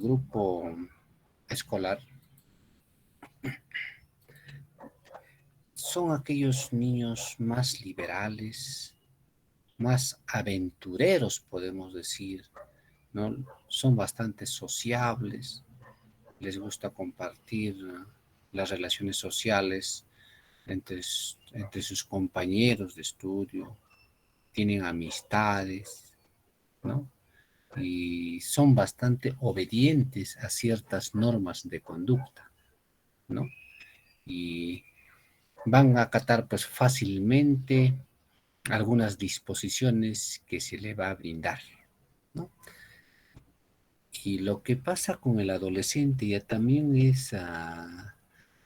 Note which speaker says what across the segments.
Speaker 1: grupo escolar son aquellos niños más liberales, más aventureros, podemos decir, ¿no? Son bastante sociables, les gusta compartir las relaciones sociales entre sus compañeros de estudio, tienen amistades, ¿no? Y son bastante obedientes a ciertas normas de conducta, ¿no? Y van a acatar pues fácilmente algunas disposiciones que se le va a brindar, ¿no? Y lo que pasa con el adolescente ya también es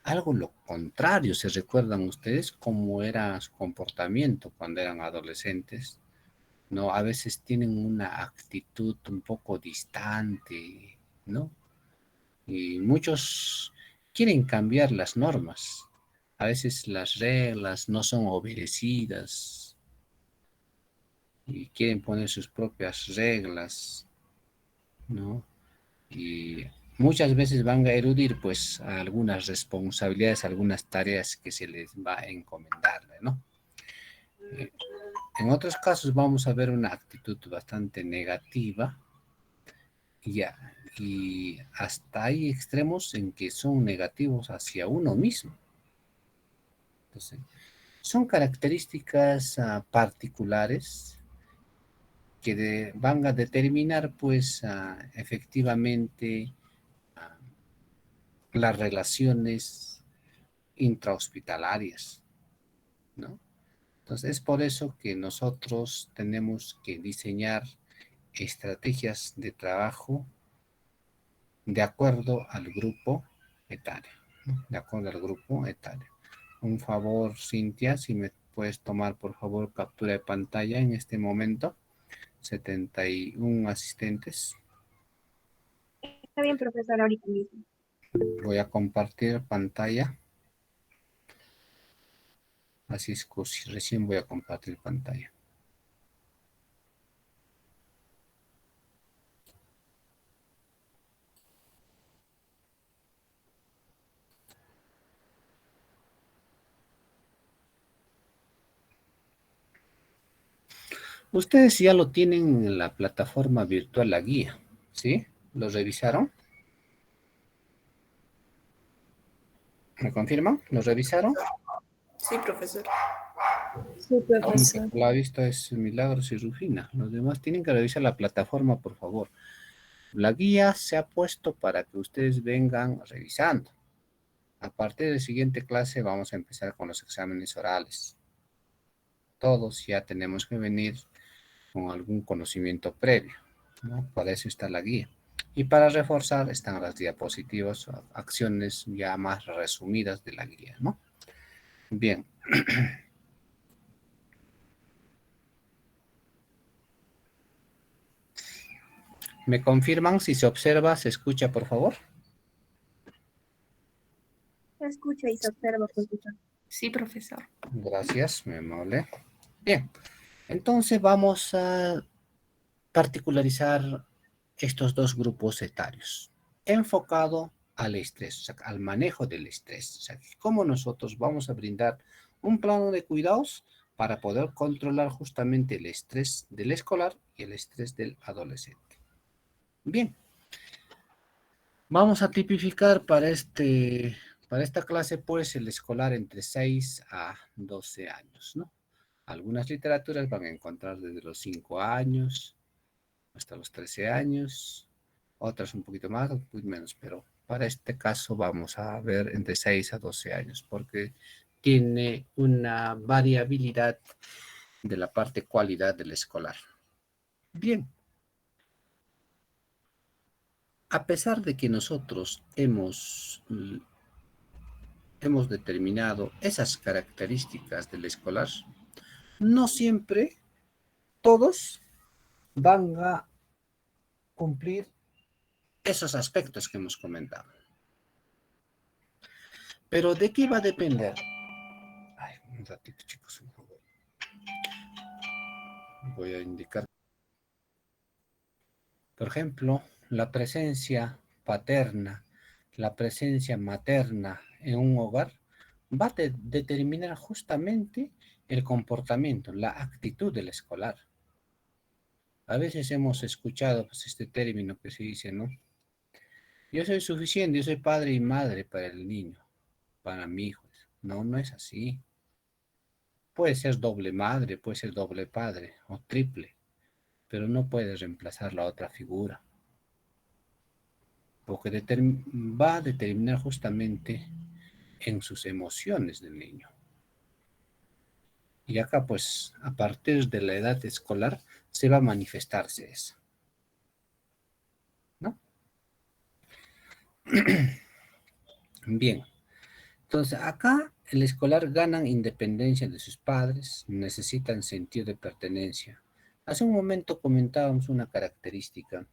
Speaker 1: algo lo contrario. ¿Se recuerdan ustedes cómo era su comportamiento cuando eran adolescentes? ¿No? A veces tienen una actitud un poco distante, ¿no? Y muchos quieren cambiar las normas. A veces las reglas no son obedecidas y quieren poner sus propias reglas, ¿no? Y muchas veces van a eludir pues algunas responsabilidades, algunas tareas que se les va a encomendarle, ¿no? Eh, en otros casos vamos a ver una actitud bastante negativa y hasta hay extremos en que son negativos hacia uno mismo. Entonces, son características particulares que van a determinar pues efectivamente ah, las relaciones intrahospitalarias, ¿no? Entonces es por eso que nosotros tenemos que diseñar estrategias de trabajo de acuerdo al grupo etario, ¿no? De acuerdo al grupo etario. Un favor, Cintia, si me puedes tomar por favor captura de pantalla en este momento. 71 asistentes.
Speaker 2: Está bien, profesor, ahorita mismo.
Speaker 1: Voy a compartir pantalla. Así es que recién voy a compartir pantalla. Ustedes ya lo tienen en la plataforma virtual La Guía, ¿sí? ¿Lo revisaron? ¿Me confirman? ¿Lo revisaron?
Speaker 3: Sí, profesor.
Speaker 2: Sí,
Speaker 1: La única
Speaker 2: profesor.
Speaker 1: que lo ha visto es Milagros y Rufina. Los demás tienen que revisar la plataforma, por favor. La guía se ha puesto para que ustedes vengan revisando. A partir de la siguiente clase vamos a empezar con los exámenes orales. Todos ya tenemos que venir con algún conocimiento previo, ¿no? Para eso está la guía. Y para reforzar están las diapositivas, acciones ya más resumidas de la guía, ¿no? Bien. ¿Me confirman si se observa, se escucha, por favor?
Speaker 2: Se escucha y se observa, profesor.
Speaker 3: Sí, profesor.
Speaker 1: Gracias, me amable. Bien, entonces vamos a particularizar estos dos grupos etarios, enfocado al estrés, o sea, al manejo del estrés. O sea, cómo nosotros vamos a brindar un plano de cuidados para poder controlar justamente el estrés del escolar y el estrés del adolescente. Bien, vamos a tipificar para esta clase, pues, el escolar entre 6 a 12 años, ¿no? Algunas literaturas van a encontrar desde los 5 años hasta los 13 años, otras un poquito más, un poquito menos, pero para este caso vamos a ver entre 6 a 12 años, porque tiene una variabilidad de la parte cualidad del escolar. Bien, a pesar de que nosotros hemos determinado esas características del escolar, no siempre todos van a cumplir esos aspectos que hemos comentado. Pero ¿de qué va a depender? Ay, un ratito, chicos, por favor. Voy a indicar, por ejemplo, la presencia paterna, la presencia materna en un hogar, va a determinar justamente el comportamiento, la actitud del escolar. A veces hemos escuchado pues, este término que se dice, ¿no? Yo soy suficiente, yo soy padre y madre para el niño, para mi hijo. No, no es así. Puede ser doble madre, puede ser doble padre o triple, pero no puede reemplazar la otra figura, porque va a determinar justamente en sus emociones del niño. Y acá, pues, a partir de la edad escolar, se va a manifestarse eso, ¿no? Bien, entonces acá el escolar ganan independencia de sus padres, necesitan sentido de pertenencia. Hace un momento comentábamos una característica,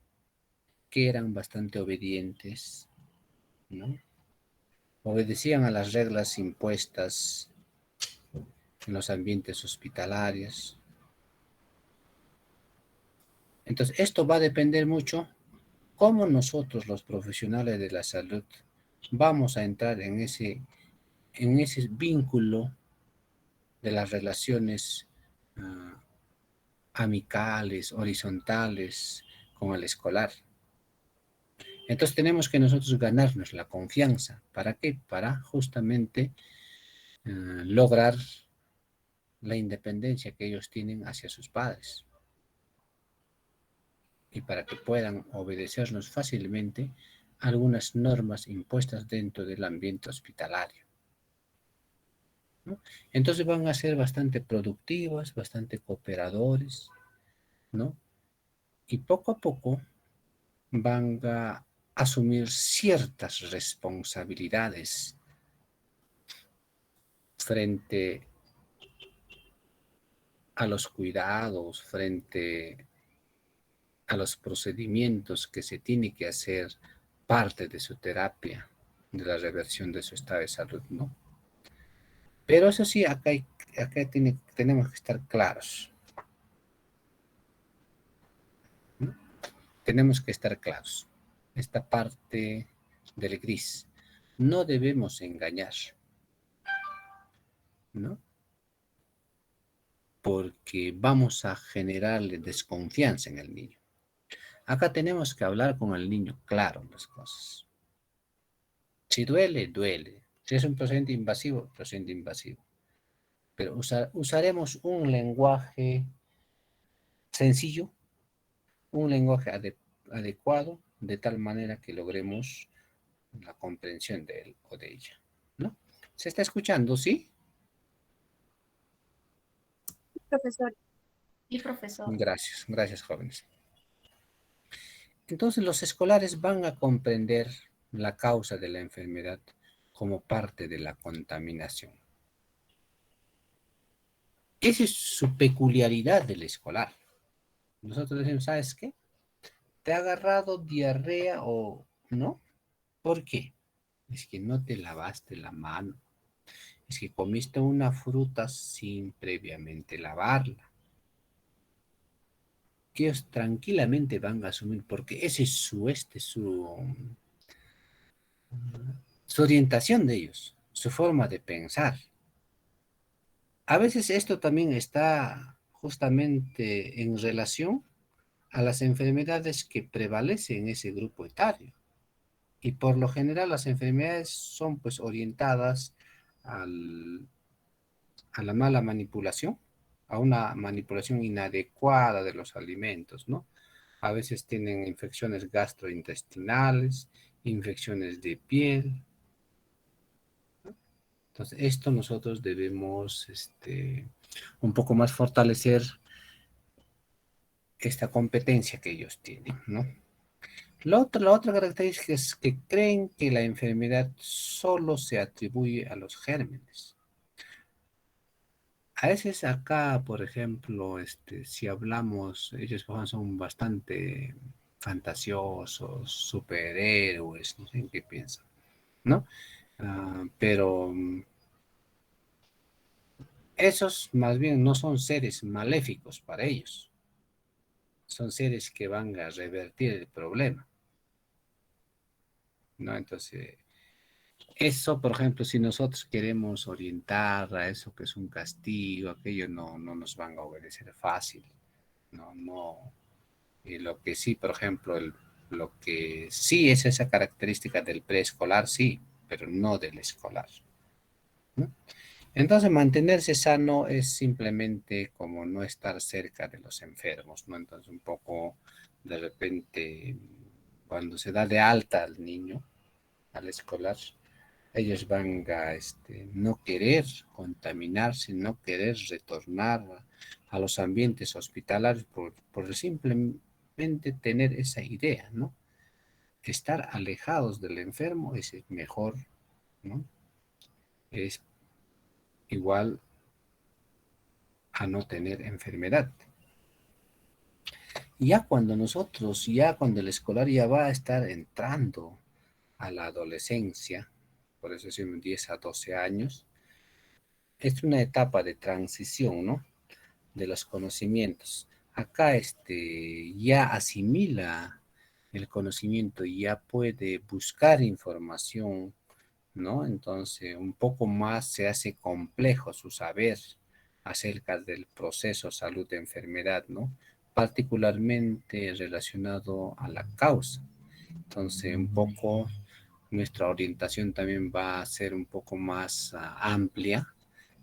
Speaker 1: que eran bastante obedientes, ¿no? Obedecían a las reglas impuestas en los ambientes hospitalarios. Entonces, esto va a depender mucho cómo nosotros, los profesionales de la salud, vamos a entrar en ese vínculo de las relaciones amicales, horizontales con el escolar. Entonces tenemos que nosotros ganarnos la confianza. ¿Para qué? Para justamente lograr la independencia que ellos tienen hacia sus padres y para que puedan obedecernos fácilmente algunas normas impuestas dentro del ambiente hospitalario, ¿no? Entonces van a ser bastante productivas, bastante cooperadores, ¿no? Y poco a poco van a asumir ciertas responsabilidades frente a los cuidados, frente a los procedimientos que se tiene que hacer parte de su terapia, de la reversión de su estado de salud, ¿no? Pero eso sí, acá tenemos que estar claros, ¿no? Tenemos que estar claros. Esta parte del gris. No debemos engañar, ¿no? Porque vamos a generarle desconfianza en el niño. Acá tenemos que hablar con el niño claro las cosas. Si duele, duele. Si es un procedimiento invasivo, procedimiento invasivo. Pero usaremos un lenguaje sencillo, un lenguaje adecuado, de tal manera que logremos la comprensión de él o de ella, ¿no? ¿Se está escuchando, sí?
Speaker 2: Profesor,
Speaker 3: Sí, profesor.
Speaker 1: Gracias, gracias, jóvenes. Entonces los escolares van a comprender la causa de la enfermedad como parte de la contaminación. Esa es su peculiaridad del escolar. Nosotros decimos, ¿sabes qué? ¿Te ha agarrado diarrea o no? ¿Por qué? Es que no te lavaste la mano. Es que comiste una fruta sin previamente lavarla. Que ellos tranquilamente van a asumir, porque ese es su orientación de ellos, su forma de pensar. A veces esto también está justamente en relación a las enfermedades que prevalecen en ese grupo etario. Y por lo general las enfermedades son pues orientadas al, a la mala manipulación, a una manipulación inadecuada de los alimentos, ¿no? A veces tienen infecciones gastrointestinales, infecciones de piel. Entonces, esto nosotros debemos un poco más fortalecer esta competencia que ellos tienen, ¿no? La otra característica es que creen que la enfermedad solo se atribuye a los gérmenes. A veces acá, por ejemplo, si hablamos, ellos son bastante fantasiosos, superhéroes, no sé en qué piensan, ¿no? Pero esos más bien no son seres maléficos para ellos, son seres que van a revertir el problema. ¿no? Entonces, eso, por ejemplo, si nosotros queremos orientar a eso que es un castigo, aquello no nos van a obedecer fácil, no. Y lo que sí, por ejemplo, lo que sí es esa característica del preescolar, sí, pero no del escolar, ¿no? Entonces, mantenerse sano es simplemente como no estar cerca de los enfermos, ¿no? Entonces, un poco de repente, cuando se da de alta al niño, al escolar, ellos van a no querer contaminarse, no querer retornar a los ambientes hospitalarios por simplemente tener esa idea, ¿no? Estar alejados del enfermo es mejor, ¿no? Es igual a no tener enfermedad. Ya cuando el escolar ya va a estar entrando a la adolescencia, por eso decimos 10 a 12 años, es una etapa de transición, ¿no? De los conocimientos. Acá ya asimila el conocimiento, ya puede buscar información, ¿no? Entonces, un poco más se hace complejo su saber acerca del proceso salud-enfermedad, ¿no? Particularmente relacionado a la causa. Entonces, un poco nuestra orientación también va a ser un poco más amplia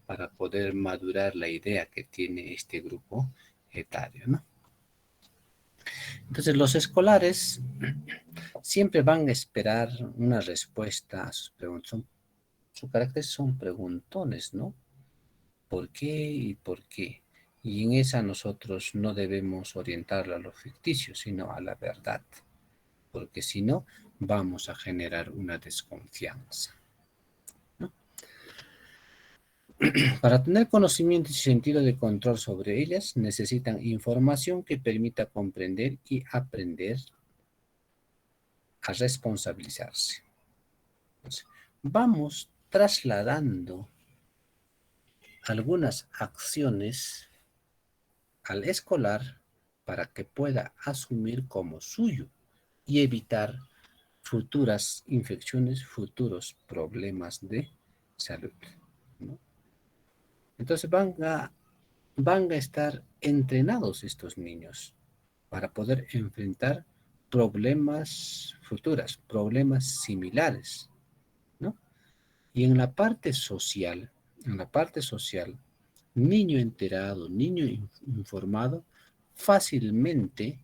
Speaker 1: para poder madurar la idea que tiene este grupo etario, ¿no? Entonces, los escolares siempre van a esperar una respuesta a sus preguntas. Su carácter son preguntones, ¿no? ¿Por qué y por qué? Y en esa nosotros no debemos orientarlo a lo ficticio, sino a la verdad, porque si no, vamos a generar una desconfianza, ¿no? Para tener conocimiento y sentido de control sobre ellas, necesitan información que permita comprender y aprender a responsabilizarse. Entonces, vamos trasladando algunas acciones al escolar para que pueda asumir como suyo y evitar futuras infecciones, futuros problemas de salud, ¿no? Entonces van a estar entrenados estos niños para poder enfrentar problemas futuros, problemas similares, ¿no? Y en la parte social, niño enterado, niño informado, fácilmente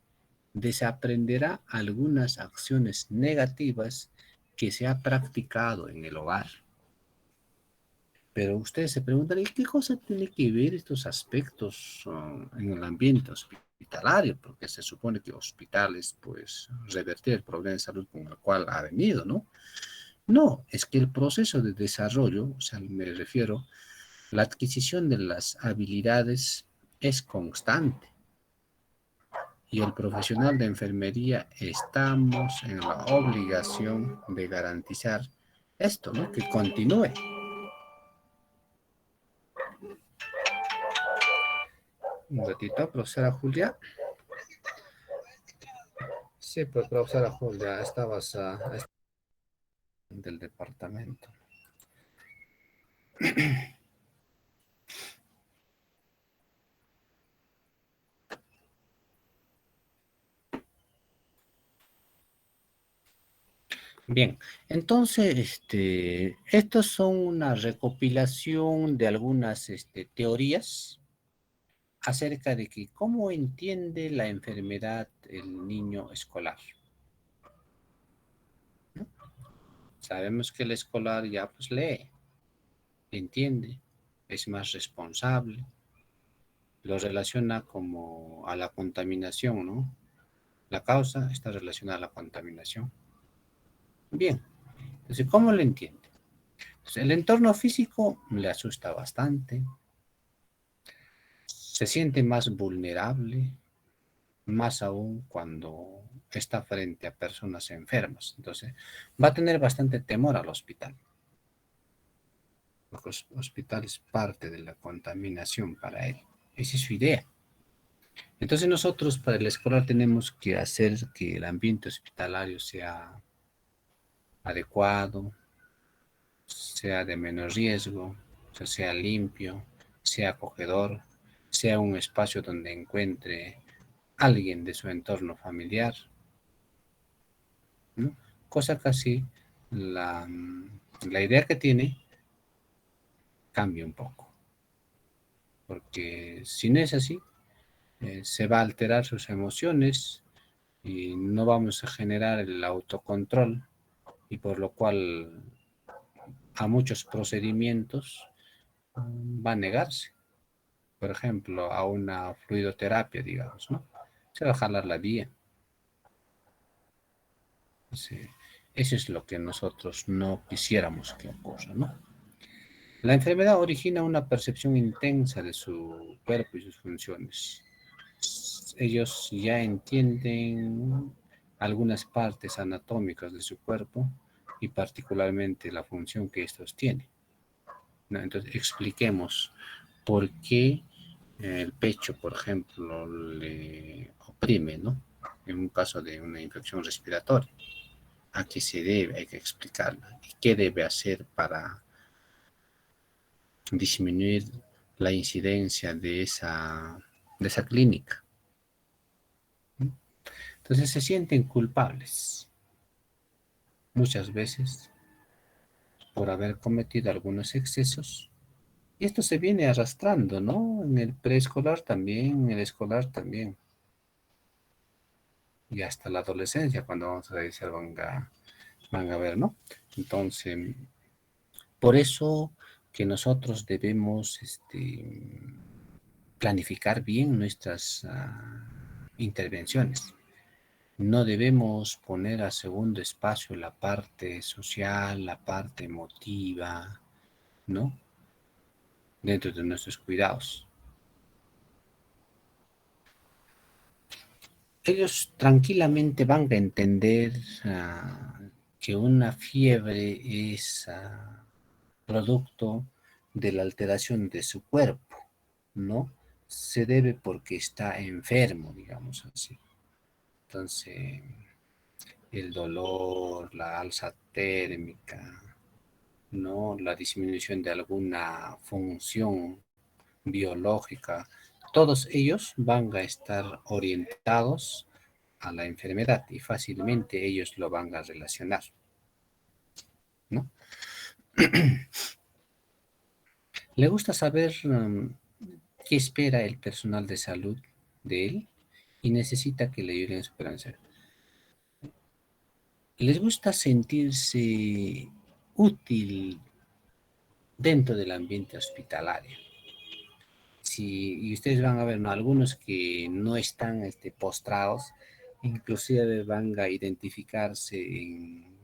Speaker 1: desaprenderá algunas acciones negativas que se ha practicado en el hogar. Pero ustedes se preguntan, ¿y qué cosa tiene que ver estos aspectos en el ambiente hospitalario? Porque se supone que hospitales, pues, revertir el problema de salud con el cual ha venido, ¿no? No, es que el proceso de desarrollo, o sea, me refiero, la adquisición de las habilidades es constante. Y el profesional de enfermería estamos en la obligación de garantizar esto, ¿no? Que continúe. Un ratito, profesora Julia. Sí, pues, profesora Julia, estabas del departamento. Bien, entonces, estos son una recopilación de algunas teorías acerca de que cómo entiende la enfermedad el niño escolar, ¿no? Sabemos que el escolar ya pues lee, entiende, es más responsable, lo relaciona como a la contaminación, ¿no? La causa está relacionada a la contaminación. Bien, entonces, ¿cómo lo entiende? Entonces, el entorno físico le asusta bastante, se siente más vulnerable, más aún cuando está frente a personas enfermas. Entonces, va a tener bastante temor al hospital, porque el hospital es parte de la contaminación para él. Esa es su idea. Entonces, nosotros para el escolar tenemos que hacer que el ambiente hospitalario sea adecuado, sea de menos riesgo, sea limpio, sea acogedor, sea un espacio donde encuentre alguien de su entorno familiar, ¿no? Cosa que así la idea que tiene cambia un poco, porque si no es así, se va a alterar sus emociones y no vamos a generar el autocontrol y por lo cual a muchos procedimientos va a negarse. Por ejemplo, a una fluidoterapia, digamos, ¿no? Se va a jalar la vía. Sí. Eso es lo que nosotros no quisiéramos que ocurra, ¿no? La enfermedad origina una percepción intensa de su cuerpo y sus funciones. Ellos ya entienden algunas partes anatómicas de su cuerpo y particularmente la función que estos tienen, ¿no? Entonces, expliquemos por qué el pecho, por ejemplo, le oprime, ¿no? En un caso de una infección respiratoria. ¿A qué se debe? Hay que explicarlo. ¿Y qué debe hacer para disminuir la incidencia de esa clínica? Entonces se sienten culpables muchas veces por haber cometido algunos excesos. Y esto se viene arrastrando, ¿no? En el preescolar también, en el escolar también. Y hasta la adolescencia, cuando vamos a decir, van a ver, ¿no? Entonces, por eso que nosotros debemos planificar bien nuestras intervenciones. No debemos poner a segundo espacio la parte social, la parte emotiva, ¿no? Dentro de nuestros cuidados. Ellos tranquilamente van a entender que una fiebre es producto de la alteración de su cuerpo, ¿no? Se debe porque está enfermo, digamos así. Entonces, el dolor, la alza térmica, ¿no? La disminución de alguna función biológica, todos ellos van a estar orientados a la enfermedad y fácilmente ellos lo van a relacionar, ¿no? Le gusta saber qué espera el personal de salud de él y necesita que le ayuden a superarse. Les gusta sentirse útil dentro del ambiente hospitalario. Si, y ustedes van a ver, ¿no? Algunos que no están postrados, inclusive van a identificarse en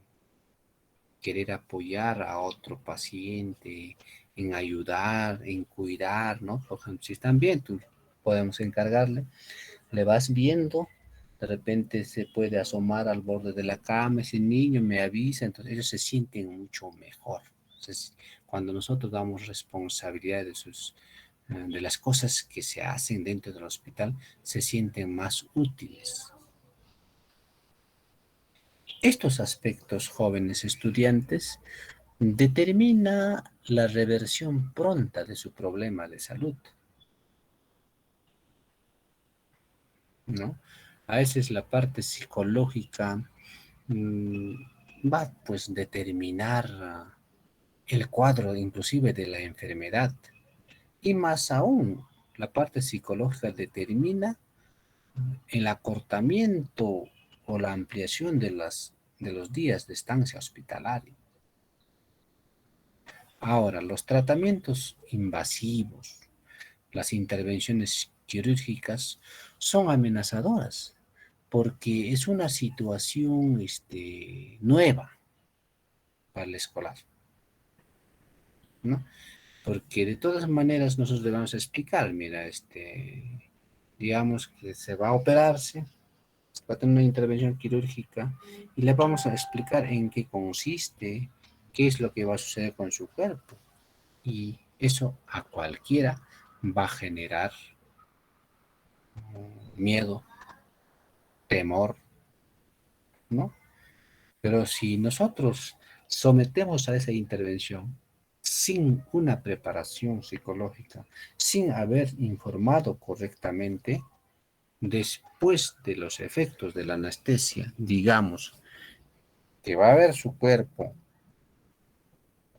Speaker 1: querer apoyar a otro paciente, en ayudar, en cuidar, ¿no? Por ejemplo, si están bien, tú podemos encargarle, le vas viendo, de repente se puede asomar al borde de la cama, ese niño me avisa, entonces ellos se sienten mucho mejor. Entonces, cuando nosotros damos responsabilidad de las cosas que se hacen dentro del hospital, se sienten más útiles. Estos aspectos, jóvenes estudiantes, determina la reversión pronta de su problema de salud, ¿no? A veces la parte psicológica mm, va pues determinar el cuadro inclusive de la enfermedad y más aún la parte psicológica determina el acortamiento o la ampliación de los días de estancia hospitalaria. Ahora, los tratamientos invasivos, las intervenciones quirúrgicas son amenazadoras porque es una situación nueva para el escolar, ¿no? Porque de todas maneras nosotros le vamos a explicar, mira, digamos que se va a operarse, va a tener una intervención quirúrgica y le vamos a explicar en qué consiste, qué es lo que va a suceder con su cuerpo. Y eso a cualquiera va a generar miedo, temor, ¿no? Pero si nosotros sometemos a esa intervención sin una preparación psicológica, sin haber informado correctamente, después de los efectos de la anestesia, digamos que va a ver su cuerpo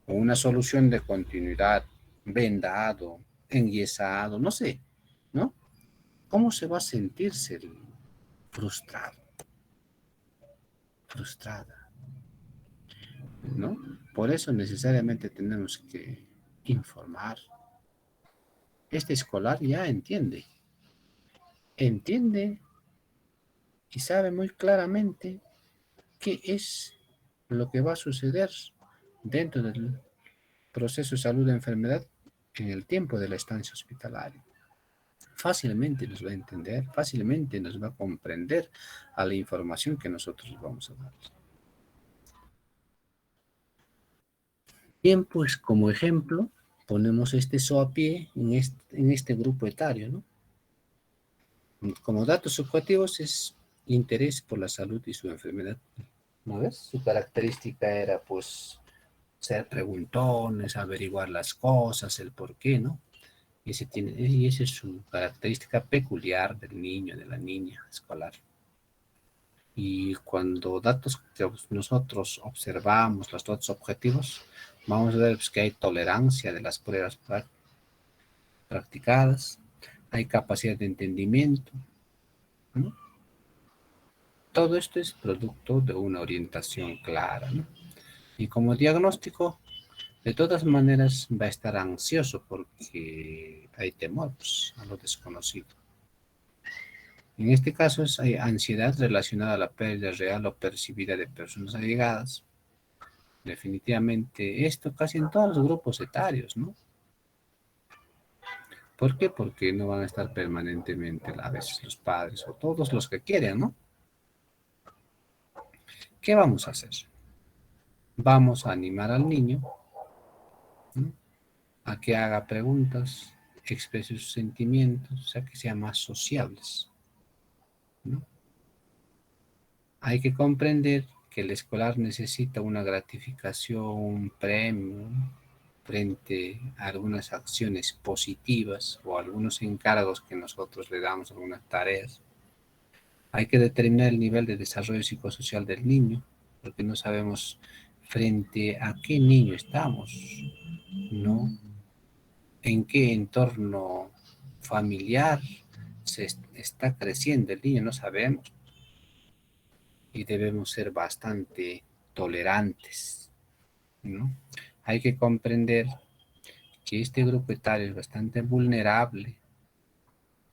Speaker 1: con una solución de continuidad, vendado, enyesado, no sé, ¿no? ¿Cómo se va a sentirse frustrado, frustrada, ¿no? Por eso necesariamente tenemos que informar. Este escolar ya entiende y sabe muy claramente qué es lo que va a suceder dentro del proceso de salud de enfermedad en el tiempo de la estancia hospitalaria. Fácilmente nos va a entender, fácilmente nos va a comprender a la información que nosotros vamos a dar. Bien, pues como ejemplo, ponemos este SOAPIE en este grupo etario, ¿no? Como datos subjetivos es interés por la salud y su enfermedad. ¿No ves? Su característica era, pues, ser preguntones, averiguar las cosas, el por qué, ¿no? Y esa es su característica peculiar del niño, de la niña escolar. Y cuando datos que nosotros observamos, los datos objetivos, vamos a ver pues, que hay tolerancia de las pruebas practicadas, hay capacidad de entendimiento, ¿no? Todo esto es producto de una orientación clara, ¿no? Y como diagnóstico, de todas maneras va a estar ansioso porque hay temor pues, a lo desconocido. En este caso hay ansiedad relacionada a la pérdida real o percibida de personas allegadas. Definitivamente esto casi en todos los grupos etarios, ¿no? ¿Por qué? Porque no van a estar permanentemente a veces los padres o todos los que quieren, ¿no? ¿Qué vamos a hacer? Vamos a animar al niño, ¿no? A que haga preguntas, exprese sus sentimientos, o sea, que sean más sociables, ¿no? Hay que comprender que el escolar necesita una gratificación, un premio, frente a algunas acciones positivas o algunos encargos que nosotros le damos, algunas tareas. Hay que determinar el nivel de desarrollo psicosocial del niño, porque no sabemos frente a qué niño estamos, ¿no? En qué entorno familiar se está creciendo el niño, no sabemos. Y debemos ser bastante tolerantes, ¿no? Hay que comprender que este grupo etario es bastante vulnerable,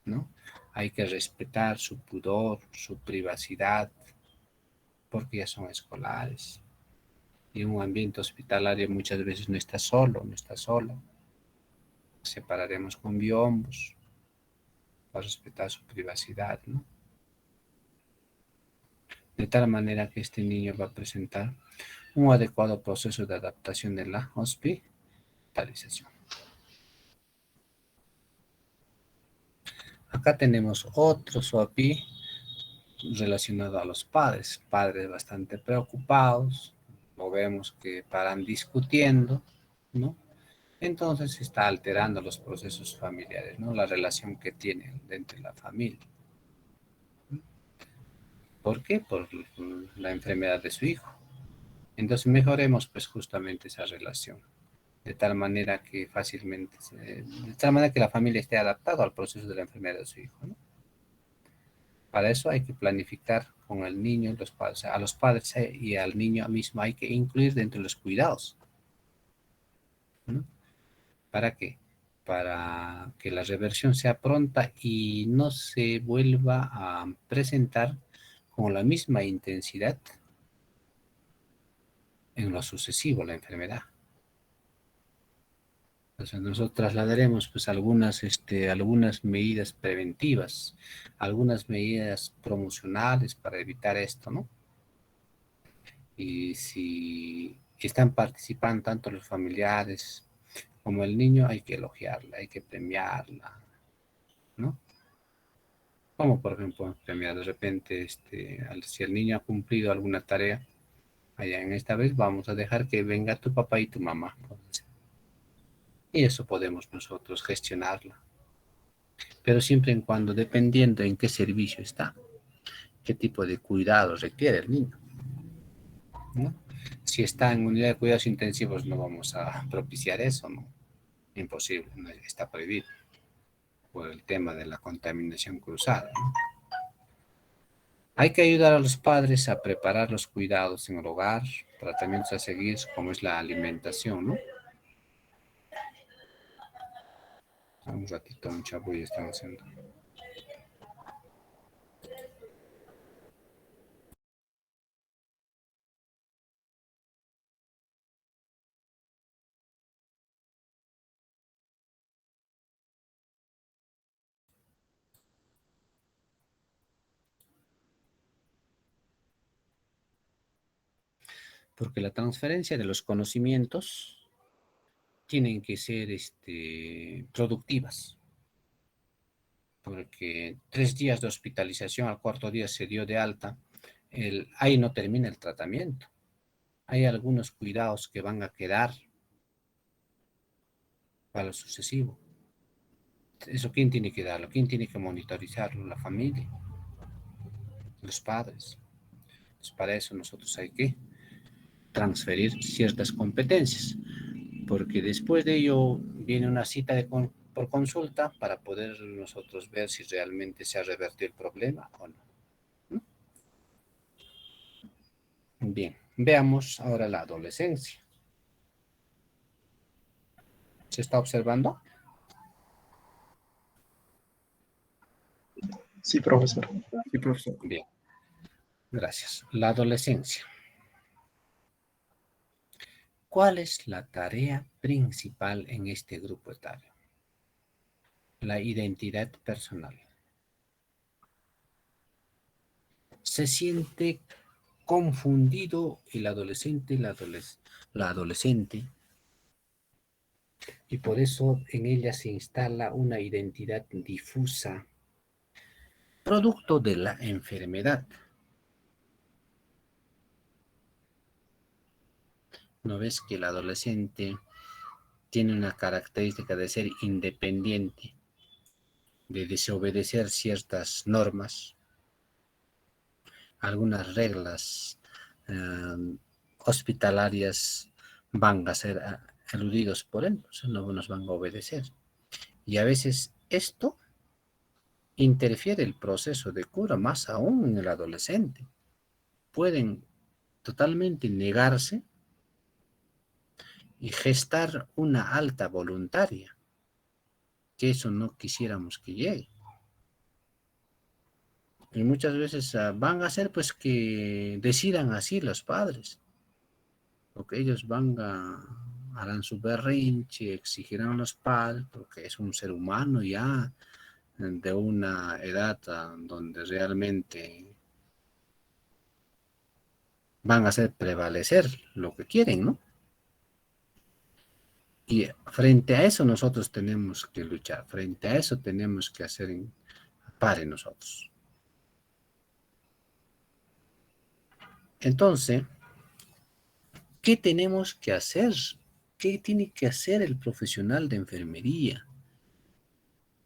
Speaker 1: ¿no? Hay que respetar su pudor, su privacidad, porque ya son escolares. Y en un ambiente hospitalario muchas veces no está solo, no está solo. Separaremos con biombos para respetar su privacidad, ¿no? De tal manera que este niño va a presentar un adecuado proceso de adaptación de la hospitalización. Acá tenemos otro SOAPI relacionado a los padres, padres bastante preocupados, lo vemos que paran discutiendo, ¿no? Entonces se está alterando los procesos familiares, ¿no? La relación que tienen dentro de la familia. ¿Por qué? Por la enfermedad de su hijo. Entonces mejoremos pues justamente esa relación, de tal manera que fácilmente, de tal manera que la familia esté adaptada al proceso de la enfermedad de su hijo, ¿no? Para eso hay que planificar con el niño, los padres, a los padres y al niño mismo hay que incluir dentro de los cuidados, ¿no? ¿Para qué? Para que la reversión sea pronta y no se vuelva a presentar con la misma intensidad en lo sucesivo la enfermedad. Entonces nosotros trasladaremos pues algunas medidas preventivas, algunas medidas promocionales para evitar esto, ¿no? Y si están participando tanto los familiares como el niño, hay que elogiarla, hay que premiarla, ¿no? Como por ejemplo premiar de repente, si el niño ha cumplido alguna tarea, allá en esta vez vamos a dejar que venga tu papá y tu mamá. Y eso podemos nosotros gestionarlo. Pero siempre en cuando, dependiendo en qué servicio está, qué tipo de cuidado requiere el niño, ¿no? Si está en unidad de cuidados intensivos, no vamos a propiciar eso, ¿no? Imposible, no, está prohibido por el tema de la contaminación cruzada, ¿no? Hay que ayudar a los padres a preparar los cuidados en el hogar, tratamientos a seguir, como es la alimentación, ¿no? Un ratito, mucha bulla están haciendo. Porque la transferencia de los conocimientos tienen que ser productivas. Porque 3 días de hospitalización, al cuarto día se dio de alta, ahí no termina el tratamiento. Hay algunos cuidados que van a quedar para lo sucesivo. ¿Eso quién tiene que darlo? ¿Quién tiene que monitorizarlo? La familia, los padres. Entonces, para eso nosotros hay que transferir ciertas competencias, porque después de ello viene una cita por consulta para poder nosotros ver si realmente se ha revertido el problema o no. Bien, veamos ahora la adolescencia. ¿Se está observando?
Speaker 4: Sí, profesor.
Speaker 3: Sí, profesor.
Speaker 1: Bien, gracias. La adolescencia. ¿Cuál es la tarea principal en este grupo etario? La identidad personal. Se siente confundido el adolescente, la adolescente, y por eso en ella se instala una identidad difusa, producto de la enfermedad. ¿No ves que el adolescente tiene una característica de ser independiente, de desobedecer ciertas normas, algunas reglas hospitalarias van a ser eludidos por él, o sea, no nos van a obedecer? Y a veces esto interfiere el proceso de cura, más aún en el adolescente. Pueden totalmente negarse y gestar una alta voluntaria, que eso no quisiéramos que llegue. Y muchas veces van a hacer pues que decidan así los padres, porque ellos harán su berrinche, exigirán a los padres, porque es un ser humano ya de una edad donde realmente van a hacer prevalecer lo que quieren, ¿no? Y frente a eso nosotros tenemos que luchar, frente a eso tenemos que hacer pare nosotros. Entonces, ¿qué tenemos que hacer? ¿Qué tiene que hacer el profesional de enfermería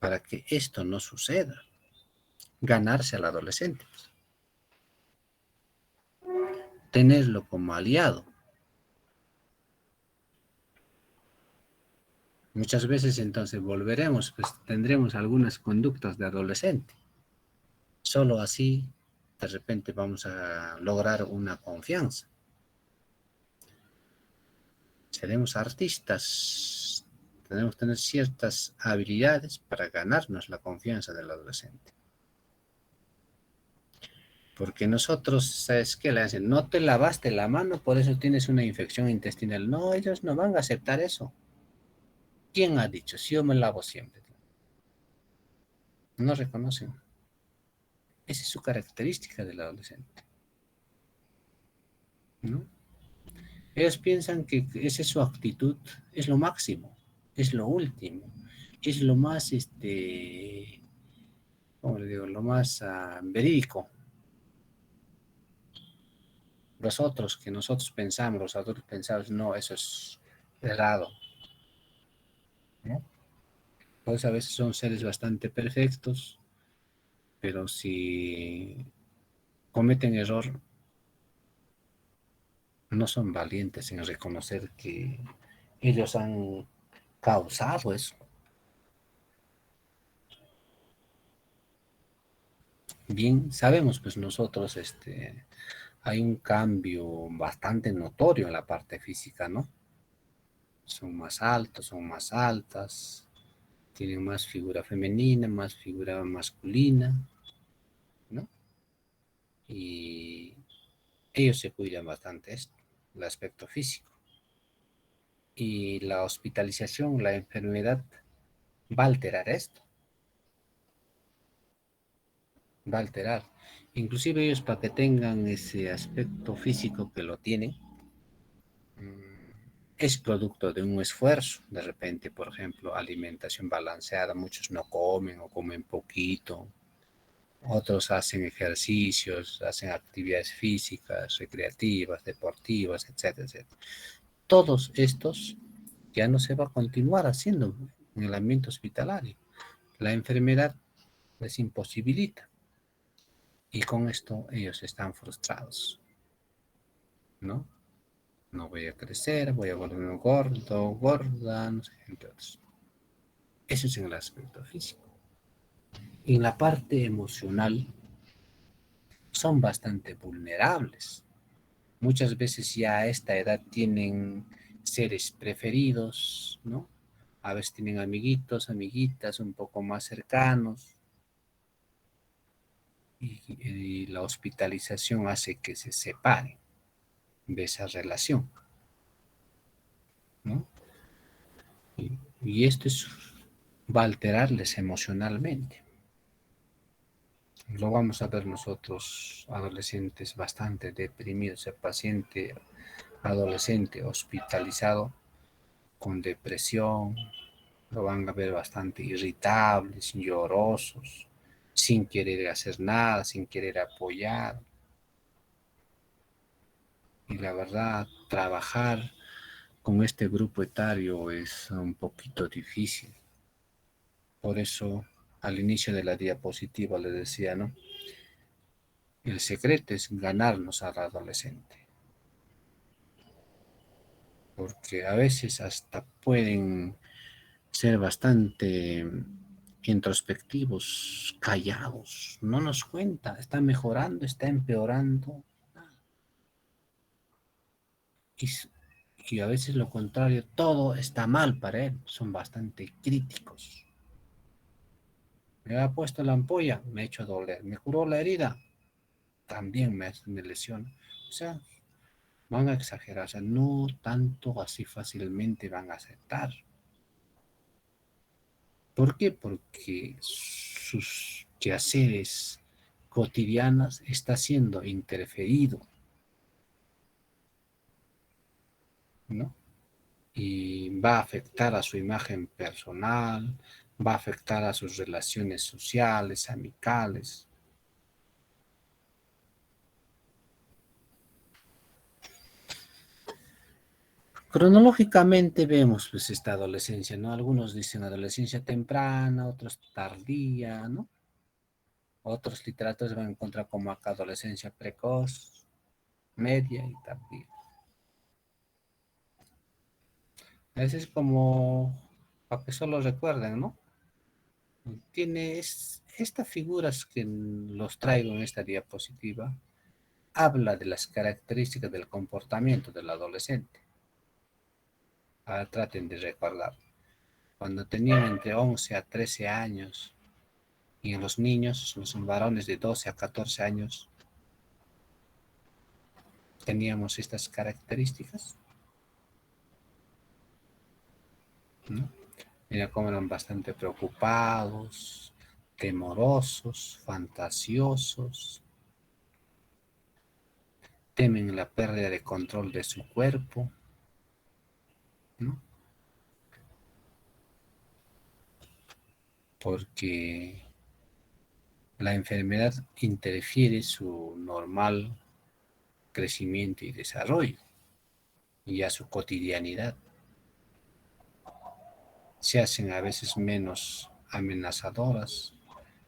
Speaker 1: para que esto no suceda? Ganarse al adolescente, tenerlo como aliado. Muchas veces entonces volveremos, pues tendremos algunas conductas de adolescente. Solo así, de repente vamos a lograr una confianza. Seremos artistas, tenemos que tener ciertas habilidades para ganarnos la confianza del adolescente. Porque nosotros, ¿sabes qué le hacen? No te lavaste la mano, por eso tienes una infección intestinal. No, ellos no van a aceptar eso. ¿Quién ha dicho? Si yo me lavo siempre. No reconocen. Esa es su característica del adolescente, ¿no? Ellos piensan que esa es su actitud, es lo máximo, es lo último, es lo más, ¿cómo le digo? Lo más verídico. Los otros que nosotros pensamos, los adultos pensamos, no, eso es errado, ¿no? Pues a veces son seres bastante perfectos, pero si cometen error, no son valientes en reconocer que ellos han causado eso. Bien, sabemos pues nosotros, hay un cambio bastante notorio en la parte física, ¿no? Son más altos, son más altas, tienen más figura femenina, más figura masculina, ¿no? Y ellos se cuidan bastante esto, el aspecto físico. Y la hospitalización, la enfermedad va a alterar esto, va a alterar. Inclusive ellos para que tengan ese aspecto físico que lo tienen, es producto de un esfuerzo. De repente, por ejemplo, alimentación balanceada, muchos no comen o comen poquito, otros hacen ejercicios, hacen actividades físicas, recreativas, deportivas, etcétera, etcétera. Todos estos ya no se va a continuar haciendo en el ambiente hospitalario. La enfermedad les imposibilita y con esto ellos están frustrados, ¿no? No voy a crecer, voy a volverme gordo, gorda, no sé, entre otros. Eso es en el aspecto físico. En la parte emocional son bastante vulnerables. Muchas veces ya a esta edad tienen seres preferidos, ¿no? A veces tienen amiguitos, amiguitas un poco más cercanos y la hospitalización hace que se separen de esa relación, ¿no? Y esto va a alterarles emocionalmente. Lo vamos a ver nosotros, adolescentes bastante deprimidos, el paciente adolescente hospitalizado con depresión, lo van a ver bastante irritables, llorosos, sin querer hacer nada, sin querer apoyar. Y la verdad, trabajar con este grupo etario es un poquito difícil. Por eso, al inicio de la diapositiva le decía, ¿no? El secreto es ganarnos al adolescente, porque a veces hasta pueden ser bastante introspectivos, callados, no nos cuenta, está mejorando, está empeorando, y, y a veces lo contrario, todo está mal para él, son bastante críticos. Me ha puesto la ampolla, me ha hecho doler, me curó la herida, también me lesiona. O sea, van a exagerar, o sea, no tanto así fácilmente van a aceptar. ¿Por qué? Porque sus quehaceres cotidianas está siendo interferido, ¿no? Y va a afectar a su imagen personal, va a afectar a sus relaciones sociales, amicales. Cronológicamente vemos pues esta adolescencia, ¿no? Algunos dicen adolescencia temprana, otros tardía, ¿no? Otros literatos van a encontrar como acá adolescencia precoz, media y tardía. Ese es como para que solo recuerden, ¿no? Estas figuras que los traigo en esta diapositiva, habla de las características del comportamiento del adolescente. Ahora traten de recordar. Cuando tenían entre 11 a 13 años, y en los niños, los varones de 12 a 14 años, teníamos estas características, ¿no? Mira cómo eran bastante preocupados, temorosos, fantasiosos, temen la pérdida de control de su cuerpo, ¿no? Porque la enfermedad interfiere su normal crecimiento y desarrollo y a su cotidianidad. Se hacen a veces menos amenazadoras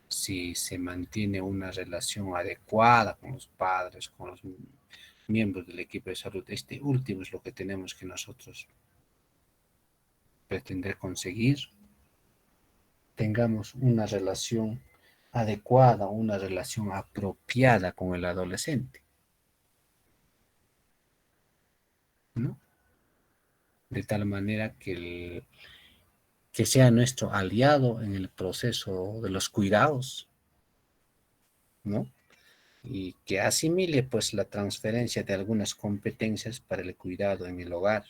Speaker 1: si se mantiene una relación adecuada con los padres, con los miembros del equipo de salud. Este último es lo que tenemos que nosotros pretender conseguir. Tengamos una relación adecuada, una relación apropiada con el adolescente, ¿no? De tal manera que sea nuestro aliado en el proceso de los cuidados, ¿no? Y que asimile pues la transferencia de algunas competencias para el cuidado en el hogar.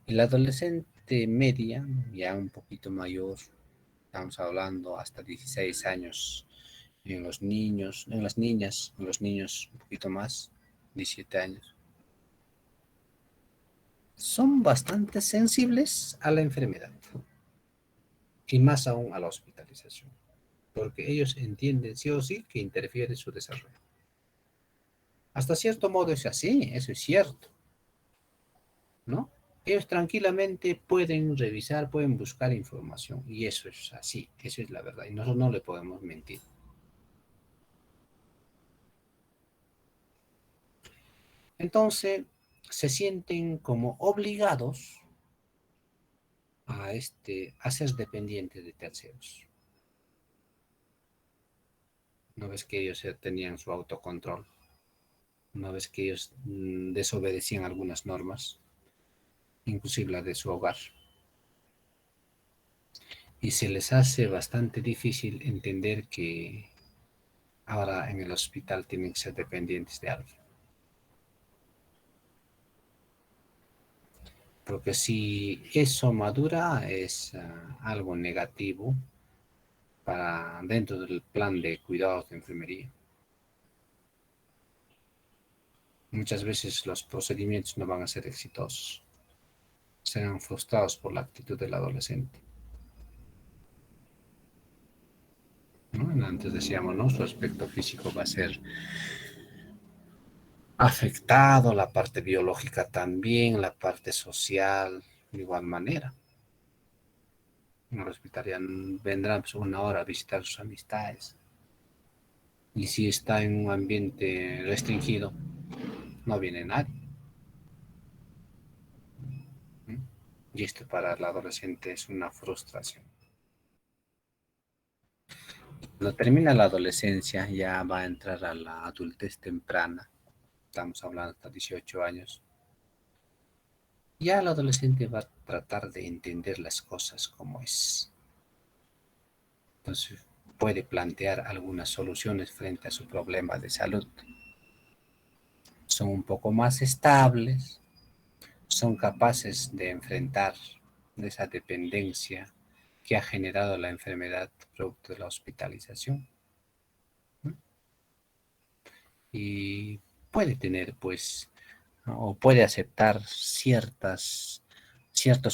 Speaker 1: El adolescente media, ya un poquito mayor, estamos hablando hasta 16 años en los niños, en las niñas, en los niños un poquito más, 17 años, son bastante sensibles a la enfermedad y más aún a la hospitalización, porque ellos entienden sí o sí que interfiere en su desarrollo. Hasta cierto modo es así, eso es cierto, ¿no? Ellos tranquilamente pueden revisar, pueden buscar información y eso es así, eso es la verdad y nosotros no le podemos mentir. Entonces se sienten como obligados a ser dependientes de terceros. No ves que ellos tenían su autocontrol, no ves que ellos desobedecían algunas normas, inclusive la de su hogar. Y se les hace bastante difícil entender que ahora en el hospital tienen que ser dependientes de alguien. Porque si eso madura es algo negativo para dentro del plan de cuidados de enfermería. Muchas veces los procedimientos no van a ser exitosos. Serán frustrados por la actitud del adolescente, ¿no? Antes decíamos, ¿no? Su aspecto físico va a ser afectado, la parte biológica también, la parte social, de igual manera. En el hospital ya vendrán pues, una hora a visitar sus amistades. Y si está en un ambiente restringido, no viene nadie. Y esto para el adolescente es una frustración. Cuando termina la adolescencia, ya va a entrar a la adultez temprana. Estamos hablando hasta 18 años. Ya el adolescente va a tratar de entender las cosas como es. Entonces, puede plantear algunas soluciones frente a su problema de salud. Son un poco más estables, son capaces de enfrentar esa dependencia que ha generado la enfermedad producto de la hospitalización. ¿No? Y puede tener, pues, ¿no? O puede aceptar ciertos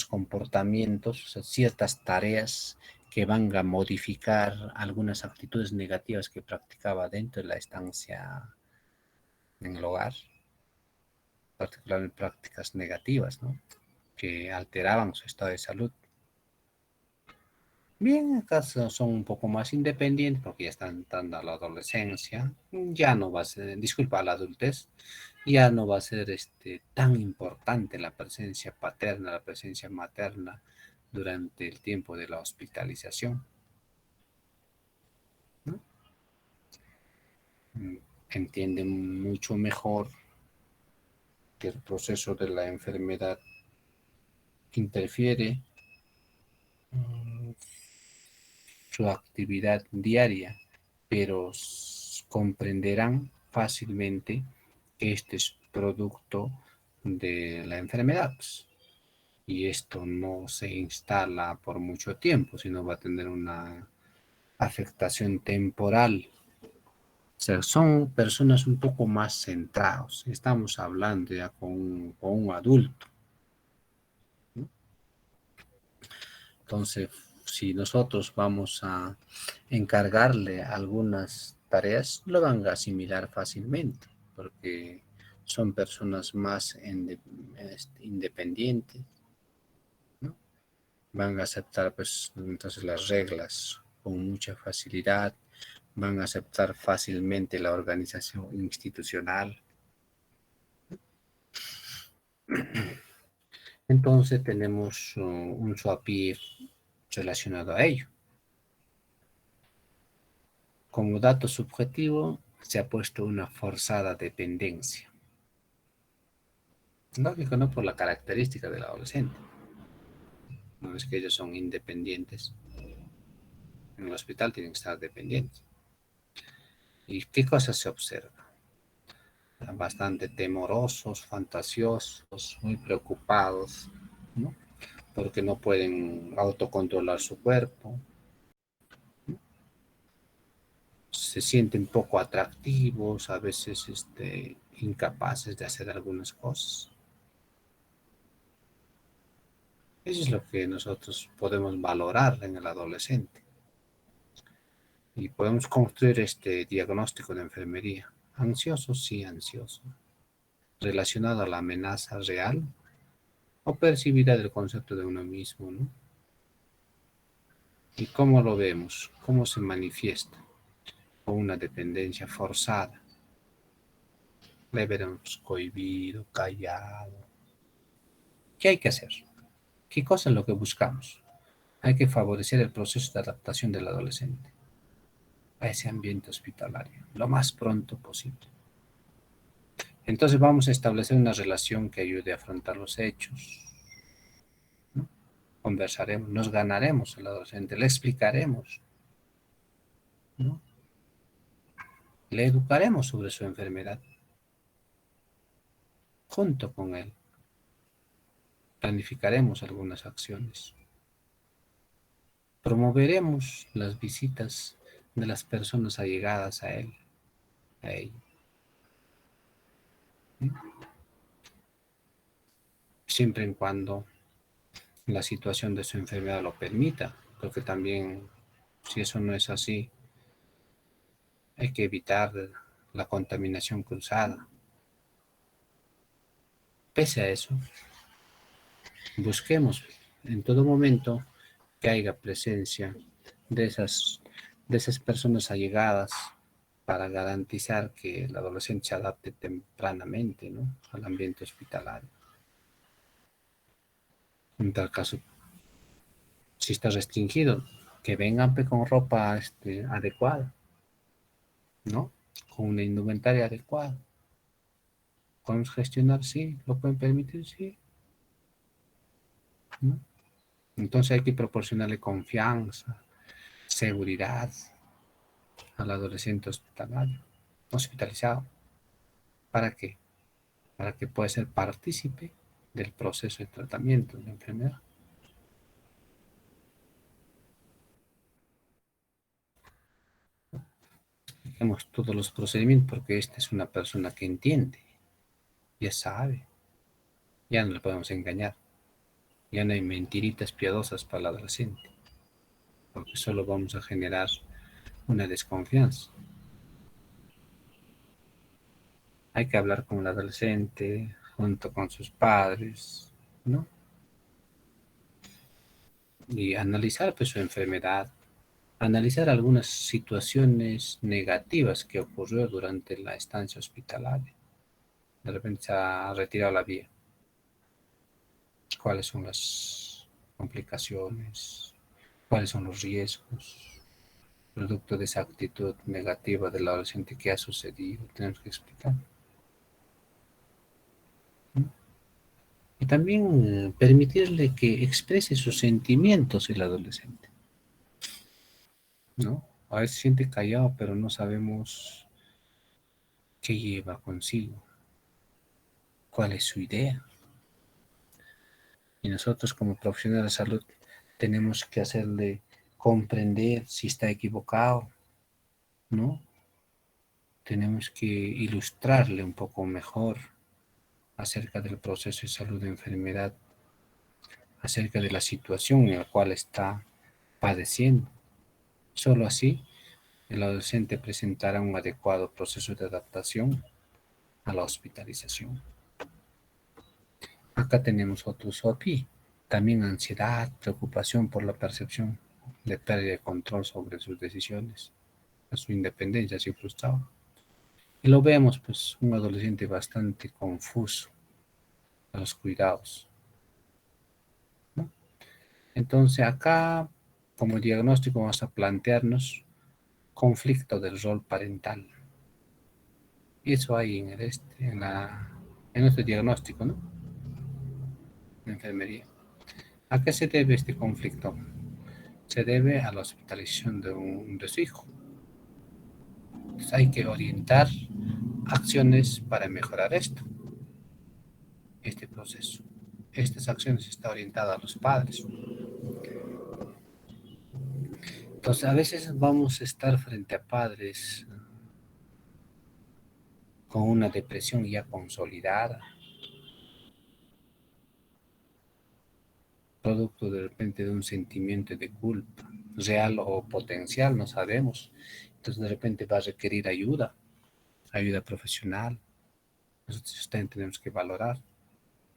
Speaker 1: comportamientos, o sea, ciertas tareas que van a modificar algunas actitudes negativas que practicaba dentro de la estancia en el hogar, particularmente prácticas negativas, ¿no? Que alteraban su estado de salud. Bien, acá son un poco más independientes porque ya están entrando a la adolescencia, ya no va a ser, disculpa, a la adultez, ya no va a ser tan importante la presencia paterna, la presencia materna durante el tiempo de la hospitalización, ¿no? Entienden mucho mejor que el proceso de la enfermedad interfiere su actividad diaria, pero comprenderán fácilmente que este es producto de la enfermedad. Y esto no se instala por mucho tiempo, sino va a tener una afectación temporal. O sea, son personas un poco más centrados. Estamos hablando ya con un adulto, ¿no? Entonces, si nosotros vamos a encargarle algunas tareas, lo van a asimilar fácilmente, porque son personas más independientes, ¿no? Van a aceptar pues entonces las reglas con mucha facilidad, van a aceptar fácilmente la organización institucional. Entonces tenemos un swapir relacionado a ello. Como dato subjetivo se ha puesto una forzada dependencia. Lógico, no por la característica del adolescente. No es que ellos son independientes. En el hospital tienen que estar dependientes. ¿Y qué cosas se observa? Bastante temorosos, fantasiosos, muy preocupados, ¿no? Porque no pueden autocontrolar su cuerpo, se sienten poco atractivos, a veces incapaces de hacer algunas cosas. Eso es lo que nosotros podemos valorar en el adolescente. Y podemos construir este diagnóstico de enfermería. Ansioso, sí, ansioso. Relacionado a la amenaza real o percibida del concepto de uno mismo, ¿no? ¿Y cómo lo vemos? ¿Cómo se manifiesta? Con una dependencia forzada. Le veremos cohibido, callado. ¿Qué hay que hacer? ¿Qué cosa es lo que buscamos? Hay que favorecer el proceso de adaptación del adolescente a ese ambiente hospitalario lo más pronto posible. Entonces vamos a establecer una relación que ayude a afrontar los hechos, ¿no? Conversaremos, nos ganaremos al adolescente, le explicaremos, ¿no? Le educaremos sobre su enfermedad junto con él. Planificaremos algunas acciones. Promoveremos las visitas de las personas allegadas a él, a ella. ¿Sí? Siempre y cuando la situación de su enfermedad lo permita, porque también si eso no es así, hay que evitar la contaminación cruzada. Pese a eso, busquemos en todo momento que haya presencia de esas personas allegadas para garantizar que el adolescente se adapte tempranamente, ¿no?, al ambiente hospitalario. En tal caso, si está restringido, que vengan con ropa adecuada, ¿no? Con una indumentaria adecuada. ¿Podemos gestionar? Sí. ¿Lo pueden permitir? Sí. ¿No? Entonces hay que proporcionarle confianza, seguridad al adolescente hospitalizado. ¿Para qué? Para que pueda ser partícipe del proceso de tratamiento de la enfermedad. Hacemos todos los procedimientos porque esta es una persona que entiende, ya sabe, ya no le podemos engañar, ya no hay mentiritas piadosas para el adolescente, porque solo vamos a generar una desconfianza. Hay que hablar con el adolescente junto con sus padres, ¿no? Y analizar pues su enfermedad, analizar algunas situaciones negativas que ocurrió durante la estancia hospitalaria. De repente se ha retirado la vía. ¿Cuáles son las complicaciones? ¿Cuáles son los riesgos producto de esa actitud negativa del adolescente? ¿Qué ha sucedido? Tenemos que explicar, ¿no? Y también permitirle que exprese sus sentimientos el adolescente, ¿no? A veces siente callado, pero no sabemos qué lleva consigo, cuál es su idea. Y nosotros como profesionales de salud tenemos que hacerle comprender si está equivocado, ¿no? Tenemos que ilustrarle un poco mejor acerca del proceso de salud de enfermedad, acerca de la situación en la cual está padeciendo. Solo así el adolescente presentará un adecuado proceso de adaptación a la hospitalización. Acá tenemos otro SOPI, también ansiedad, preocupación por la percepción de pérdida de control sobre sus decisiones, a su independencia así frustrado. Y lo vemos, pues, un adolescente bastante confuso a los cuidados, ¿no? Entonces, acá, como diagnóstico, vamos a plantearnos conflicto del rol parental. Y eso hay en en nuestro diagnóstico, ¿no? En enfermería. ¿A qué se debe este conflicto? Se debe a la hospitalización de su hijo. Entonces, hay que orientar acciones para mejorar este proceso. Estas acciones están orientadas a los padres. Entonces, a veces vamos a estar frente a padres con una depresión ya consolidada, producto de repente de un sentimiento de culpa, real o potencial, no sabemos. Entonces, de repente va a requerir ayuda profesional. Nosotros también tenemos que valorar.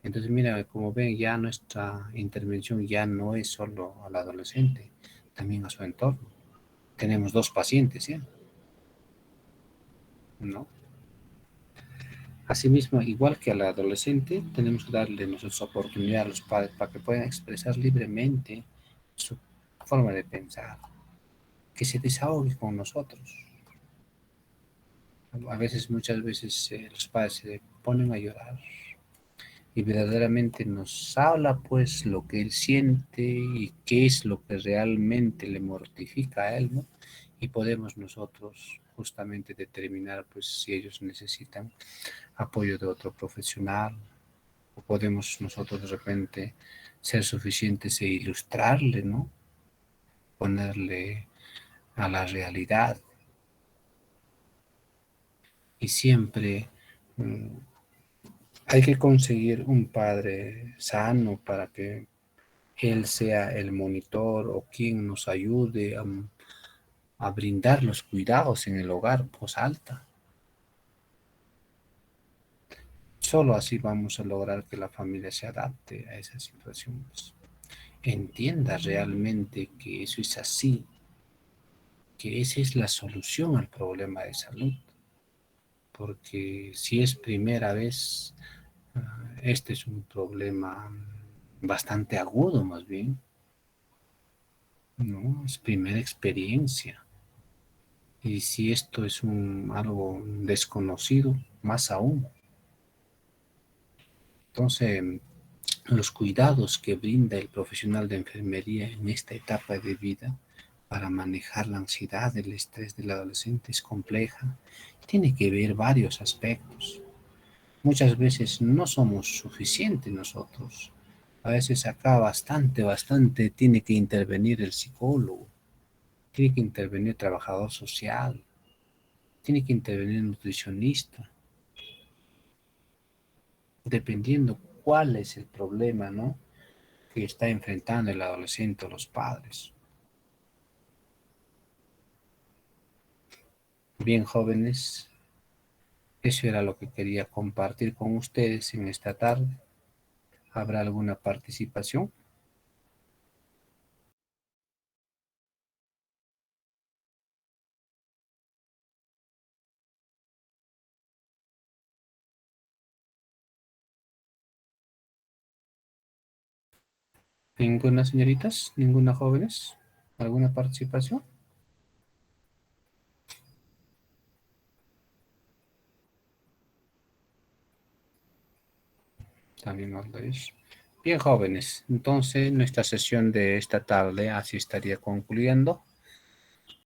Speaker 1: Entonces, mira, como ven, ya nuestra intervención ya no es solo al adolescente, también a su entorno. Tenemos dos pacientes, ¿sí? ¿No? Asimismo, igual que al adolescente, tenemos que darle nosotros oportunidad a los padres para que puedan expresar libremente su forma de pensar, que se desahogue con nosotros. A veces, muchas veces, los padres se ponen a llorar y verdaderamente nos habla pues lo que él siente y qué es lo que realmente le mortifica a él, ¿no? Y podemos nosotros justamente determinar pues si ellos necesitan apoyo de otro profesional o podemos nosotros de repente ser suficientes e ilustrarle, ¿no? Ponerle a la realidad y siempre hay que conseguir un padre sano para que él sea el monitor o quien nos ayude a brindar los cuidados en el hogar alta. Solo así vamos a lograr que la familia se adapte a esas situaciones. Entienda realmente que eso es así, que esa es la solución al problema de salud. Porque si es primera vez, este es un problema bastante agudo más bien, ¿no? Es primera experiencia. Y si esto es algo desconocido, más aún. Entonces, los cuidados que brinda el profesional de enfermería en esta etapa de vida para manejar la ansiedad, el estrés del adolescente es compleja. Tiene que ver varios aspectos. Muchas veces no somos suficientes nosotros. A veces acá bastante tiene que intervenir el psicólogo, tiene que intervenir el trabajador social, tiene que intervenir el nutricionista, dependiendo cuál es el problema, ¿no? Que está enfrentando el adolescente o los padres. Bien, jóvenes, eso era lo que quería compartir con ustedes en esta tarde. ¿Habrá alguna participación? ¿Ninguna, señoritas? ¿Ninguna, jóvenes? ¿Alguna participación? También habláis. Bien, jóvenes, entonces nuestra sesión de esta tarde así estaría concluyendo.